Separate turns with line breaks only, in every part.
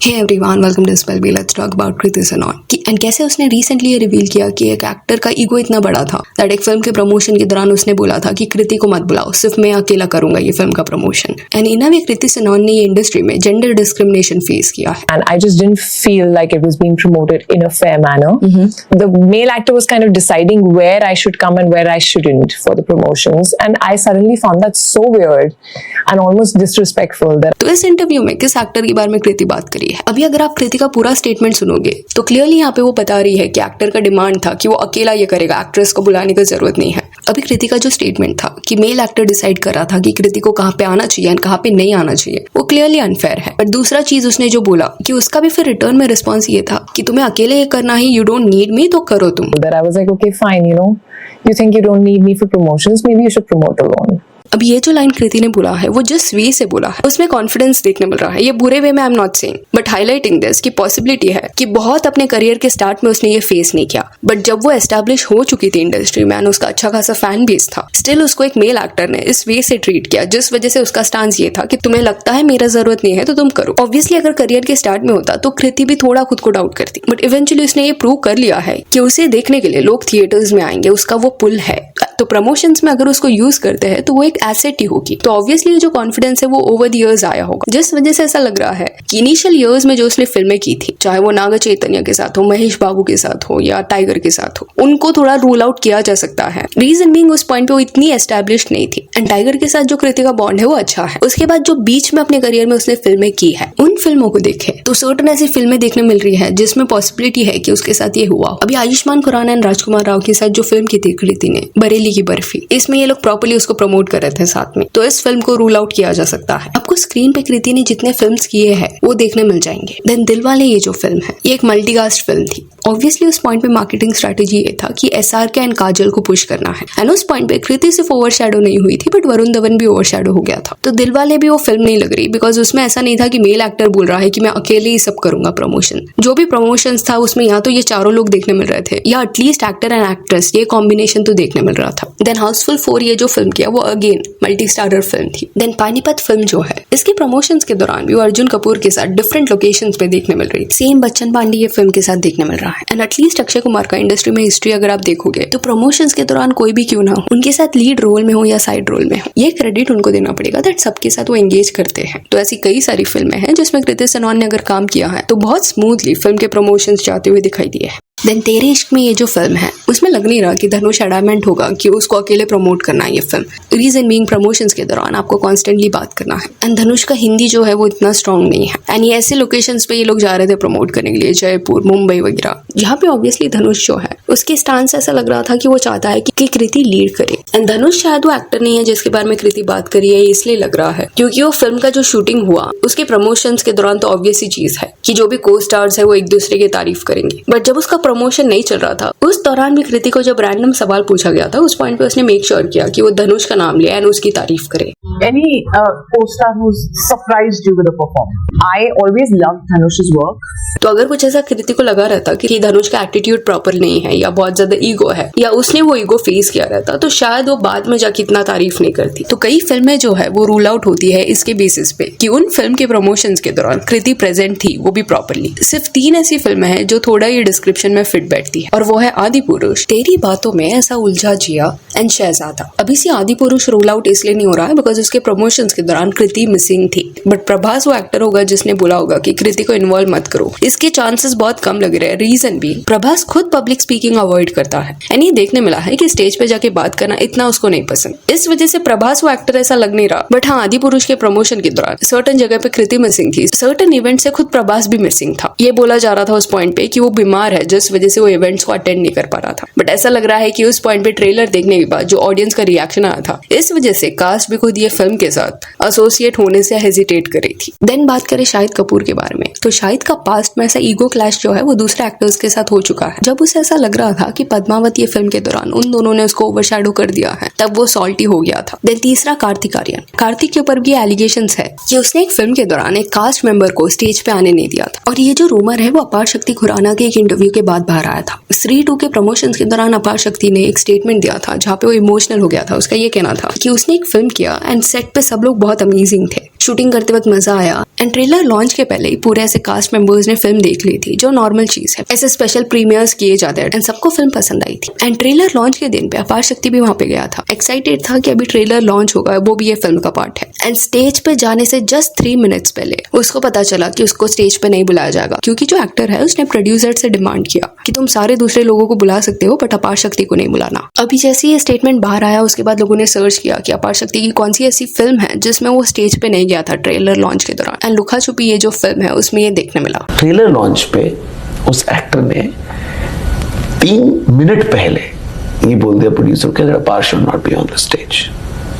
Hey everyone, welcome to spell bee. Let's talk about Kriti Sanon and कैसे उसने recently ये reveal किया कि एक एक्टर का ईगो इतना बड़ा था दैट एक फिल्म के प्रमोशन के दौरान उसने बोला था कि कृति को मत बुलाओ, सिर्फ मैं अकेला करूंगा ये फिल्म का प्रमोशन। एंड इन अ वे कृति सनोन ने ये इंडस्ट्री में जेंडर डिस्क्रिमिनेशन फेस किया है।
And I just didn't feel like it was being promoted in a fair manner. The male actor was kind of deciding where I should come and where I shouldn't for the promotions, and I suddenly found that so weird and almost disrespectful. That
तो इस interview में किस actor के बारे में कृति बात करी है? अभी अगर आप कृति का पूरा स्टेटमेंट सुनोगे तो क्लियरली यहाँ पे वो बता रही है कि एक्टर का डिमांड था कि वो अकेला ये करेगा, एक्ट्रेस को बुलाने की जरूरत नहीं है। अभी कृति का जो स्टेटमेंट था कि मेल एक्टर डिसाइड कर रहा था कि कृति को कहाँ पे आना चाहिए एंड कहाँ पे नहीं आना चाहिए, वो क्लियरली अनफेयर है। बट दूसरा चीज उसने जो बोला कि उसका भी फिर रिटर्न में रिस्पॉन्स ये था कि तुम्हें अकेले ये करना है, यू डोंट नीड मी, तो करो तुम।
I was like, okay, fine, you think you don't need me for promotions, maybe you should promote alone.
अब ये जो लाइन कृति ने बोला है वो जिस वे से बोला है उसमें कॉन्फिडेंस देखने मिल रहा है। ये बुरे वे में I am not saying, but highlighting this की पॉसिबिलिटी है कि बहुत अपने करियर के स्टार्ट में उसने ये फेस नहीं किया, बट जब वो एस्टैब्लिश हो चुकी थी इंडस्ट्री में एंड उसका अच्छा खासा फैन बेस था, स्टिल उसको एक मेल एक्टर ने इस वे से ट्रीट किया जिस वजह से उसका स्टांस ये था कि तुम्हें लगता है मेरा जरूरत नहीं है तो तुम करो। ऑब्वियसली अगर करियर के स्टार्ट में होता तो कृति भी थोड़ा खुद को डाउट करती, बट इवेंचुअली उसने ये प्रूव कर लिया है कि उसे देखने के लिए लोग थिएटर्स में आएंगे, उसका वो पुल है। तो प्रमोशंस में अगर उसको यूज करते हैं तो वो एक एसेट ही होगी। तो ऑब्वियसली जो कॉन्फिडेंस है वो ओवर द इयर्स आया होगा, जिस वजह से ऐसा लग रहा है कि इनिशियल इयर्स में जो उसने फिल्में की थी, चाहे वो नागा चैतन्य के साथ हो, महेश बाबू के साथ हो या टाइगर के साथ हो, उनको थोड़ा रूल आउट किया जा सकता है। रीजन बीइंग उस पॉइंट पे वो इतनी एस्टैब्लिश नहीं थी एंड टाइगर के साथ जो कृति का बॉन्ड है वो अच्छा है। उसके बाद जो बीच में अपने करियर में उसने फिल्में की है, उन फिल्मों को देखे तो सर्टन ऐसी फिल्में देखने मिल रही है जिसमें पॉसिबिलिटी है कि उसके साथ ये हुआ। अभी आयुष्मान खुराना एंड राजकुमार राव के साथ जो फिल्म की थी कृति ने, बरेली की बर्फी, इसमें ये लोग प्रॉपर्ली उसको प्रमोट कर रहे थे साथ में, तो इस फिल्म को रूल आउट किया जा सकता है। आपको स्क्रीन पे कृति ने जितने फिल्म्स किए हैं वो देखने मिल जाएंगे। देन दिलवाले ये जो फिल्म है ये एक मल्टीकास्ट फिल्म थी। ऑब्वियसली उस पॉइंट पे मार्केटिंग स्ट्रेटेजी ये था कि SRK एंड काजल को पुश करना है एंड उस पॉइंट पे कृति सिर्फ ओवरशैडो नहीं हुई थी बट वरुण धवन भी ओवरशैडो हो गया था। तो दिलवाले भी वो फिल्म नहीं लग रही बिकॉज उसमें ऐसा नहीं था कि मेल एक्टर बोल रहा है कि मैं अकेले ही सब करूंगा प्रमोशन। जो भी प्रमोशन था उसमें या तो ये चारों लोग देखने मिल रहे थे या एटलीस्ट एक्टर एंड एक्ट्रेस, ये कॉम्बिनेशन तो देखने मिल रहा था। देन हाउसफुल 4 ये जो फिल्म किया वो अगेन मल्टी स्टारर फिल्म थी। देन पानीपत फिल्म जो है इसके प्रमोशंस के दौरान भी अर्जुन कपूर के साथ डिफरेंट लोकेशंस पे देखने मिल रही थी। सेम बच्चन पांडे ये फिल्म के साथ देखने मिल रहा है एंड एटलीस्ट अक्षय कुमार का इंडस्ट्री में हिस्ट्री अगर आप देखोगे तो प्रमोशंस के दौरान कोई भी क्यों ना हो, उनके साथ लीड रोल में हो या साइड रोल में हो, ये क्रेडिट उनको देना पड़ेगा दैट सबके साथ वो एंगेज करते हैं। तो ऐसी कई सारी फिल्में हैं जिसमें कृति सनोन ने अगर काम किया है तो बहुत स्मूथली फिल्म के प्रमोशंस जाते हुए दिखाई दिए हैं। देन तेरे इश्क में ये जो फिल्म है उसमें लग नहीं रहा कि धनुष एडामेंट होगा कि उसको अकेले प्रमोट करना है ये फिल्म। रीजन बीइंग प्रमोशंस के दौरान आपको कॉन्स्टेंटली बात करना है एंड धनुष का हिंदी जो है वो इतना स्ट्रॉन्ग नहीं है एंड ये ऐसे लोकेशंस पे ये लोग जा रहे थे प्रमोट करने के लिए, जयपुर, मुंबई वगैरह, जहाँ पे ऑब्वियसली धनुष जो है उसके स्टांस ऐसा लग रहा था कि वो चाहता है कि कृति लीड करे एंड धनुष शायद वो एक्टर नहीं है जिसके बारे में कृति बात करी है, इसलिए लग रहा है क्योंकि वो फिल्म का जो शूटिंग हुआ उसके प्रमोशंस के दौरान तो ऑब्वियस ही चीज है कि जो भी को स्टार्स है वो एक दूसरे की तारीफ करेंगे, बट जब उसका प्रमोशन नहीं चल रहा था उस दौरान भी कृति को जब रैंडम सवाल पूछा गया था उस पॉइंट पे उसने मेक श्योर किया कि वो धनुष का नाम ले एंड उसकी तारीफ करे।
Any co-star who's surprised you with a performance? I always loved Dhanush's work.
तो अगर कुछ ऐसा कृति को लगा रहता कि धनुष का एटीट्यूड प्रॉपर नहीं है या बहुत ज्यादा ईगो है या उसने वो ईगो फेस किया रहता तो शायद वो बाद में जाके इतना तारीफ नहीं करती। तो कई फिल्में जो है वो रूल आउट होती है इसके बेसिस पे कि उन फिल्म के प्रमोशंस के दौरान कृति प्रेजेंट थी, वो भी प्रॉपरली। सिर्फ 3 ऐसी फिल्में हैं जो थोड़ा ये डिस्क्रिप्शन में फिट बैठती है और वो है आदि पुरुष, तेरी बातों में ऐसा उलझा जिया एंड शहजादा। अभी से आदि पुरुष रोल आउट इसलिए नहीं हो रहा है बिकॉज उसके प्रमोशंस के दौरान कृति मिसिंग थी, बट प्रभास वो एक्टर होगा जिसने बोला होगा कि कृति को इन्वॉल्व मत करो। इसके चांसेस बहुत कम लग रहे हैं। रीजन भी प्रभास खुद पब्लिक स्पीकिंग अवॉइड करता है एंड ये देखने मिला है कि स्टेज पे जाके बात करना इतना उसको नहीं पसंद। इस वजह से प्रभास वो एक्टर ऐसा लग नहीं रहा। बट हाँ, आदि पुरुष के प्रमोशन के दौरान सर्टन जगह पे कृति मिसिंग थी, सर्टन इवेंट से खुद प्रभास भी मिसिंग था। ये बोला जा रहा था उस पॉइंट पे कि वो बीमार है जिस वजह से वो इवेंट्स को अटेंड नहीं कर पा रहा था, बट ऐसा लग रहा है कि उस पॉइंट पे ट्रेलर देखने के बाद जो ऑडियंस का रिएक्शन आया था इस वजह से कास्ट भी खुद ये फिल्म के साथ एसोसिएट होने से हेजिटेट कर रही थी। देन बात करें शाहिद कपूर के बारे में, तो शाहिद का पास्ट में ऐसा ईगो क्लैश जो है वो दूसरे एक्टर्स के साथ हो चुका है। जब उसे ऐसा लग रहा था कि पद्मावत ये फिल्म के दौरान उन दोनों ने उसको ओवरशैडो कर दिया है तब वो सॉल्टी हो गया था। देन तीसरा कार्तिक आर्यन, कार्तिक के ऊपर भी एलिगेशंस है कि उसने एक फिल्म के दौरान एक कास्ट मेंबर को स्टेज पे आने नहीं दिया था और ये जो रूमर है वो अपार शक्ति खुराना के एक इंटरव्यू के बाद बाहर आया था। स्त्री 2 के प्रमोशंस के दौरान अपार शक्ति ने एक स्टेटमेंट दिया था जहाँ पे वो इमोशनल हो गया था। उसका ये कहना था कि उसने एक फिल्म किया एंड सेट पे सब लोग बहुत अमेजिंग थे, शूटिंग करते वक्त मजा आया एंड ट्रेलर लॉन्च के पहले ही पूरे ऐसे कास्ट मेंबर्स ने फिल्म देख ली थी, जो नॉर्मल चीज है। ऐसे स्पेशल प्रीमियर्स किए जाते हैं एंड सबको फिल्म पसंद आई थी। एंड ट्रेलर लॉन्च के दिन पे अपार शक्ति भी वहां पे गया था, एक्साइटेड था कि अभी ट्रेलर लॉन्च होगा, वो भी ये फिल्म का पार्ट है। एंड स्टेज पे जाने से जस्ट 3 मिनट्स पहले उसको पता चला कि उसको स्टेज पे नहीं बुलाया जाएगा, क्योंकि जो एक्टर है उसने प्रोड्यूसर से डिमांड किया कि तुम सारे दूसरे लोगों को बुला सकते हो बट अपार शक्ति को नहीं बुलाना। अभी जैसे ये स्टेटमेंट बाहर आया उसके बाद लोगों ने सर्च किया कि अपार शक्ति की कौन सी ऐसी फिल्म है जिसमें वो स्टेज पे नहीं गया था ट्रेलर लॉन्च के दौरान। एंड लुका छुपी ये जो फिल्म है उसमें ये देखने मिला।
ट्रेलर लॉन्च पे उस एक्टर ने 3 मिनट पहले ये बोल दिया प्रोड्यूसर के अपार should not be on the stage,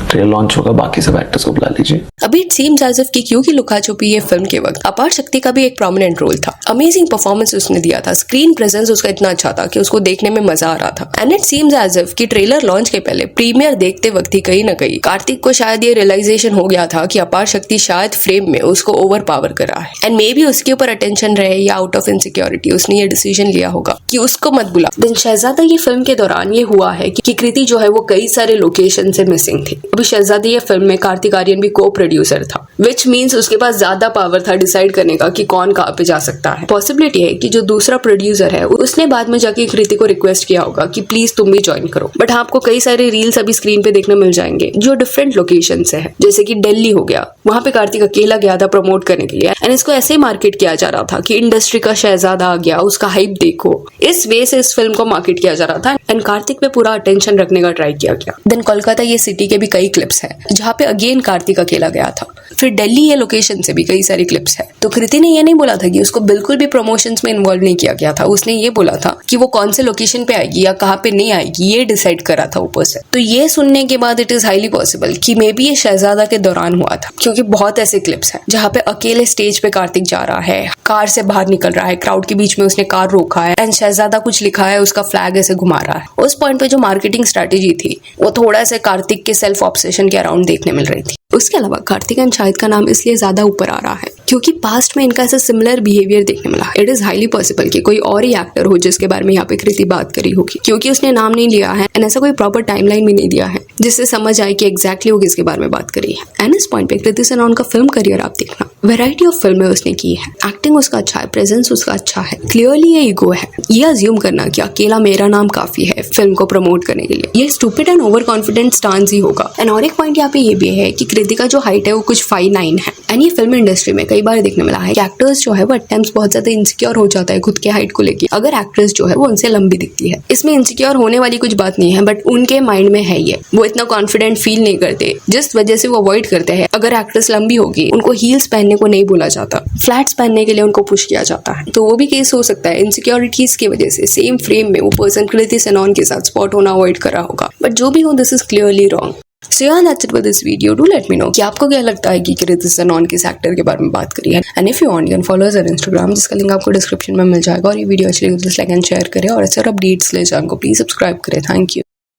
trailer launch होगा, बाकी सब एक्टर्स को बुला लीजिए।
अभी इट सीम्स एज इफ कि क्योंकि लुका छुपी ये फिल्म के वक्त अपार शक्ति का भी एक प्रोमिनेंट रोल था। अमेजिंग परफॉर्मेंस उसने दिया था, स्क्रीन प्रेजेंस उसका इतना अच्छा था कि उसको देखने में मजा आ रहा था। And it seems as if कि ट्रेलर लॉन्च के पहले प्रीमियर देखते वक्त ही कहीं ना कहीं कार्तिक को शायद ये रियलाइजेशन हो गया था कि अपार शक्ति शायद फ्रेम में उसको ओवर पावर कर रहा है एंड मे बी उसके ऊपर अटेंशन रहे या आउट ऑफ इनसिक्योरिटी उसने ये डिसीजन लिया होगा कि उसको मत बुला। देन शहजादा ये फिल्म के दौरान ये हुआ है कि कृति जो है वो कई सारे लोकेशन से मिसिंग थी। अभी शहजादी ये फिल्म में कार्तिक आर्यन भी को प्रोड्यूसर था, विच मीन्स उसके पास ज्यादा पावर था डिसाइड करने का कि कौन कहाँ पे जा सकता है। पॉसिबिलिटी है कि जो दूसरा प्रोड्यूसर है उसने बाद में जाके कृति को रिक्वेस्ट किया होगा कि प्लीज तुम भी ज्वाइन करो। बट हाँ, आपको कई सारे रील्स अभी स्क्रीन पे देखने मिल जाएंगे जो डिफरेंट लोकेशन से है, जैसे कि दिल्ली हो गया, वहां पे कार्तिक अकेला गया था प्रमोट करने के लिए एंड इसको ऐसे ही मार्केट किया जा रहा था कि इंडस्ट्री का शहजादा आ गया, उसका हाइप देखो। इस वे से इस फिल्म को मार्केट किया जा रहा था एंड कार्तिक पे पूरा अटेंशन रखने का ट्राई किया गया। देन कोलकाता ये सिटी के भी कई क्लिप्स है जहाँ पे अगेन कार्तिक अकेला गया था। फिर दिल्ली ये लोकेशन से भी कई सारी क्लिप्स है। तो कृति ने ये नहीं बोला था कि उसको बिल्कुल भी प्रमोशंस में इन्वॉल्व नहीं किया गया था, उसने ये बोला था कि वो कौन से लोकेशन पे आएगी या कहाँ पे नहीं आएगी ये डिसाइड करा था ऊपर से। तो ये सुनने के बाद इट इज हाईली पॉसिबल कि मे बी ये शहजादा के दौरान हुआ था, क्योंकि बहुत ऐसे क्लिप्स हैं जहाँ पे अकेले स्टेज पे कार्तिक जा रहा है, कार से बाहर निकल रहा है, क्राउड के बीच में उसने कार रोका है एंड शहजादा कुछ लिखा है, उसका फ्लैग ऐसे घुमा रहा है। उस पॉइंट पे जो मार्केटिंग स्ट्रेटेजी थी वो थोड़ा सा कार्तिक के सेल्फ ऑब्सेशन के अराउंड देखने मिल रही थी। उसके अलावा कार्तिक एंड शाहिद का नाम इसलिए ज्यादा ऊपर आ रहा है क्योंकि पास्ट में इनका ऐसा सिमिलर बिहेवियर देखने मिला। इट इज हाईली पॉसिबल कि कोई और ही एक्टर हो जिसके बारे में यहाँ पे कृति बात करी होगी, क्योंकि उसने नाम नहीं लिया है एंड ऐसा कोई प्रॉपर टाइमलाइन भी नहीं दिया है जिससे समझ आए कि एग्जैक्टली वो किसके बारे में बात करी है। एंड इस पॉइंट पे कृति सेनन का फिल्म करियर आप देखना, वैरायटी ऑफ फिल्में उसने की है, एक्टिंग उसका अच्छा है, प्रेजेंस उसका अच्छा है, क्लियरली ये ईगो है। ये अज्यूम करना कि अकेला मेरा नाम काफी है फिल्म को प्रमोट करने के लिए, ये stupid and over confident stance ही होगा। एंड और एक पॉइंट यहाँ पे ये भी है कि कृति का जो हाइट है वो कुछ 5'9" है एंड ये फिल्म इंडस्ट्री में कई बार देखने मिला है कि एक्टर्स जो है वो अटेम्प्ट्स बहुत ज्यादा इनसिक्योर हो जाता है खुद के हाइट को लेके अगर एक्ट्रेस जो है वो उनसे लंबी दिखती है। इसमें इनसिक्योर होने वाली कुछ बात नहीं है, बट उनके माइंड में है ये, वो इतना कॉन्फिडेंट फील नहीं करते जिस वजह से वो अवॉइड करते हैं। अगर एक्ट्रेस लंबी होगी उनको हील्स पहनने को नहीं बोला जाता, फ्लैट्स पहनने के लिए उनको पुश किया जाता है। तो वो भी केस हो सकता है इनसिक्योरिटीज की वजह से सेम फ्रेम में वो पर्सन कृति सेनन के साथ स्पॉट होना अवॉइड कर रहा होगा। बट जो भी हो, this is clearly wrong. So yeah, that's it for this video. Do let me know कि आपको क्या लगता है कि कृति सेनन किस एक्टर के बारे में बात करी है। And if you want, you can follow us on Instagram, जिसका लिंक आपको डिस्क्रिप्शन में मिल जाएगा। और ये वीडियो अच्छी लगी तो लाइक एंड शेयर करें और अच्छे अपडेट्स ले जान को प्लीज सब्सक्राइब करें। Thank you.